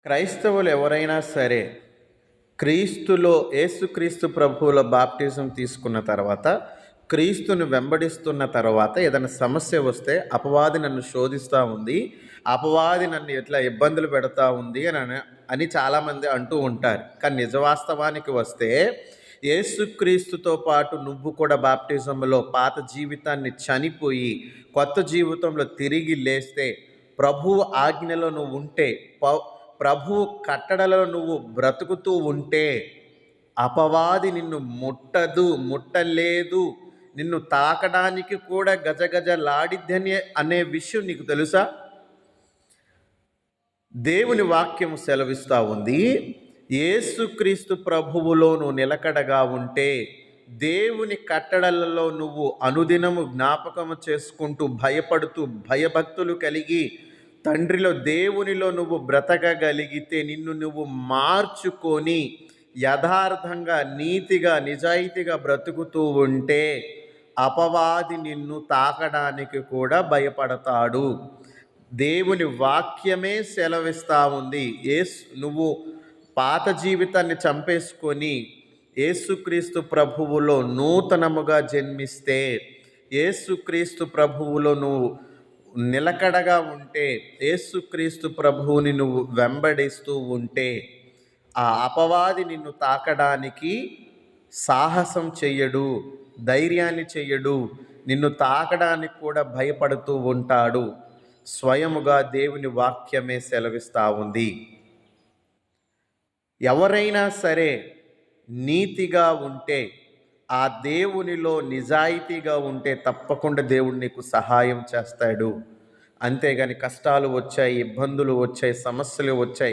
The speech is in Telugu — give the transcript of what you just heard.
క్రైస్తవులు ఎవరైనా సరే క్రీస్తులో యేసుక్రీస్తు ప్రభువుల బాప్టిజం తీసుకున్న తర్వాత, క్రీస్తుని వెంబడిస్తున్న తర్వాత ఏదైనా సమస్య వస్తే అపవాది నన్ను శోధిస్తూ ఉంది, అపవాది నన్ను ఇట్లా ఇబ్బందులు పెడతా ఉంది అని చాలామంది అంటూ ఉంటారు. కానీ నిజవాస్తవానికి వస్తే యేసుక్రీస్తుతో పాటు నువ్వు కూడా బాప్టిజంలో పాత జీవితాన్ని చనిపోయి కొత్త జీవితంలో తిరిగి లేస్తే, ప్రభువు ఆజ్ఞలో నువ్వు ఉంటే, ప్రభువు కట్టడలో నువ్వు బ్రతుకుతూ ఉంటే అపవాది నిన్ను ముట్టలేదు, నిన్ను తాకడానికి కూడా గజగజలాడిద్దని అనే విషయం నీకు తెలుసా? దేవుని వాక్యం సెలవిస్తూ ఉంది, యేసుక్రీస్తు ప్రభువులో నువ్వు నిలకడగా ఉంటే, దేవుని కట్టడలలో నువ్వు అనుదినము జ్ఞాపకము చేసుకుంటూ భయపడుతూ భయభక్తులు కలిగి తండ్రిలో దేవునిలో నువ్వు బ్రతకగలిగితే, నిన్ను నువ్వు మార్చుకొని యథార్థంగా నీతిగా నిజాయితీగా బ్రతుకుతూ ఉంటే అపవాది నిన్ను తాకడానికి కూడా భయపడతాడు. దేవుని వాక్యమే సెలవిస్తూ ఉంది, నువ్వు పాత జీవితాన్ని చంపేసుకొని యేసుక్రీస్తు ప్రభువులో నూతనముగా జన్మిస్తే, యేసుక్రీస్తు ప్రభువులో నువ్వు నిలకడగా ఉంటే, యేసుక్రీస్తు ప్రభువుని నువ్వు వెంబడిస్తూ ఉంటే ఆ అపవాది నిన్ను తాకడానికి సాహసం చెయ్యడు, ధైర్యాన్ని చెయ్యడు, నిన్ను తాకడానికి కూడా భయపడుతూ ఉంటాడు. స్వయముగా దేవుని వాక్యమే సెలవిస్తూ ఉంది. ఎవరైనా సరే నీతిగా ఉంటే, ఆ దేవునిలో నిజాయితీగా ఉంటే తప్పకుండా దేవుడు నీకు సహాయం చేస్తాడు. అంతేగాని కష్టాలు వచ్చాయి, ఇబ్బందులు వచ్చాయి, సమస్యలు వచ్చాయి